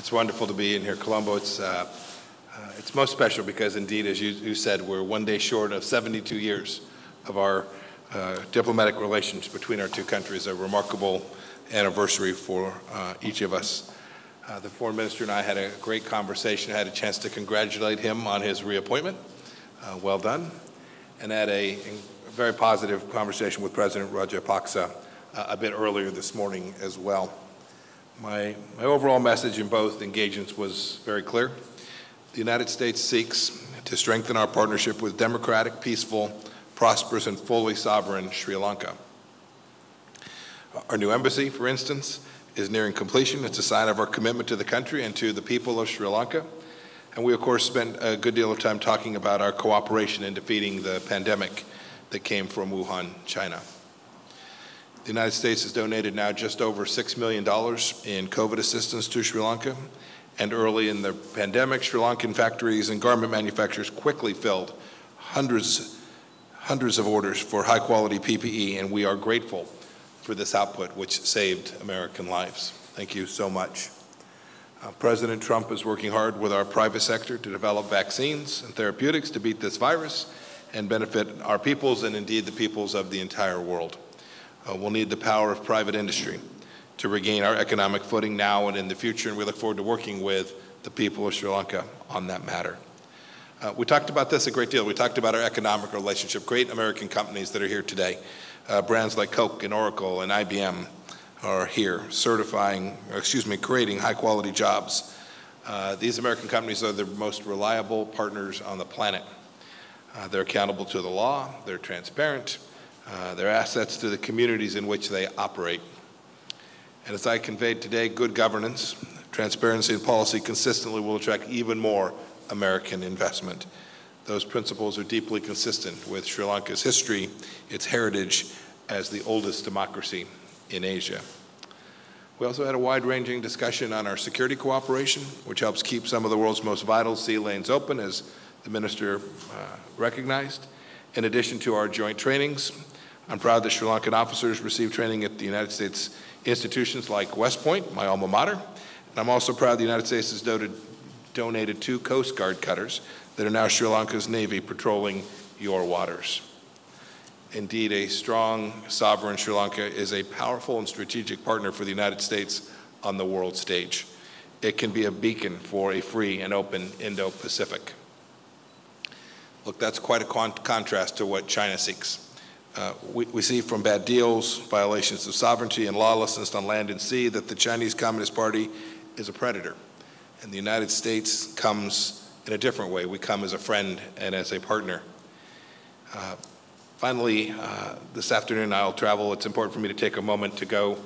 It's wonderful to be in here, Colombo. It's most special because, indeed, as you said, we're one day short of 72 years of our diplomatic relations between our two countries, a remarkable anniversary for each of us. The foreign minister and I had a great conversation. I had a chance to congratulate him on his reappointment. Well done. And had a very positive conversation with President Rajapaksa a bit earlier this morning as well. My overall message in both engagements was very clear. The United States seeks to strengthen our partnership with democratic, peaceful, prosperous, and fully sovereign Sri Lanka. Our new embassy, for instance, is nearing completion. It's a sign of our commitment to the country and to the people of Sri Lanka. And we, of course, spent a good deal of time talking about our cooperation in defeating the pandemic that came from Wuhan, China. The United States has donated now just over $6 million in COVID assistance to Sri Lanka. And early in the pandemic, Sri Lankan factories and garment manufacturers quickly filled hundreds of orders for high-quality PPE, and we are grateful for this output, which saved American lives. Thank you so much. President Trump is working hard with our private sector to develop vaccines and therapeutics to beat this virus and benefit our peoples and, indeed, the peoples of the entire world. We'll need the power of private industry to regain our economic footing now and in the future, and we look forward to working with the people of Sri Lanka on that matter. We talked about this a great deal. We talked about our economic relationship, great American companies that are here today. Brands like Coke and Oracle and IBM are here creating high-quality jobs. These American companies are the most reliable partners on the planet. They're accountable to the law, they're transparent, they're assets to the communities in which they operate. And as I conveyed today, good governance, transparency, and policy consistently will attract even more American investment. Those principles are deeply consistent with Sri Lanka's history, its heritage as the oldest democracy in Asia. We also had a wide-ranging discussion on our security cooperation, which helps keep some of the world's most vital sea lanes open, as the minister recognized. In addition to our joint trainings, I'm proud that Sri Lankan officers receive training at the United States institutions like West Point, my alma mater. And I'm also proud the United States has donated 2 Coast Guard cutters that are now Sri Lanka's Navy patrolling your waters. Indeed, a strong, sovereign Sri Lanka is a powerful and strategic partner for the United States on the world stage. It can be a beacon for a free and open Indo-Pacific. Look, that's quite a contrast to what China seeks. We see from bad deals, violations of sovereignty, and lawlessness on land and sea that the Chinese Communist Party is a predator. And the United States comes in a different way. We come as a friend and as a partner. Finally, this afternoon I'll travel. It's important for me to take a moment to go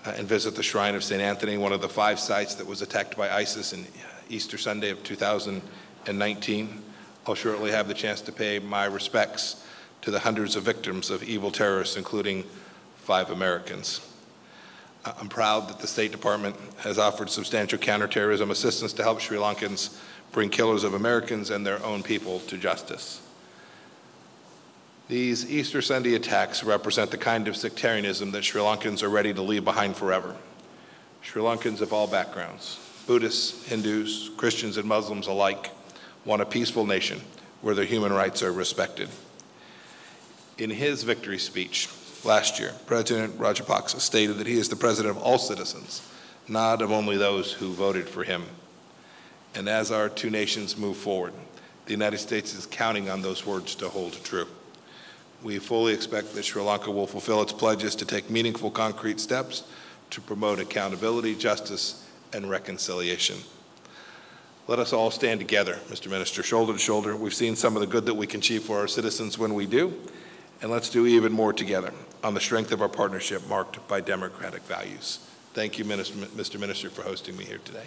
and visit the Shrine of St. Anthony, one of the 5 sites that was attacked by ISIS on Easter Sunday of 2019. I'll shortly have the chance to pay my respects to the hundreds of victims of evil terrorists, including 5 Americans. I'm proud that the State Department has offered substantial counterterrorism assistance to help Sri Lankans bring killers of Americans and their own people to justice. These Easter Sunday attacks represent the kind of sectarianism that Sri Lankans are ready to leave behind forever. Sri Lankans of all backgrounds, Buddhists, Hindus, Christians, and Muslims alike, want a peaceful nation where their human rights are respected. In his victory speech last year, President Rajapaksa stated that he is the president of all citizens, not of only those who voted for him. And as our two nations move forward, the United States is counting on those words to hold true. We fully expect that Sri Lanka will fulfill its pledges to take meaningful, concrete steps to promote accountability, justice, and reconciliation. Let us all stand together, Mr. Minister, shoulder to shoulder. We've seen some of the good that we can achieve for our citizens when we do, and let's do even more together on the strength of our partnership marked by democratic values. Thank you, Mr. Minister, for hosting me here today.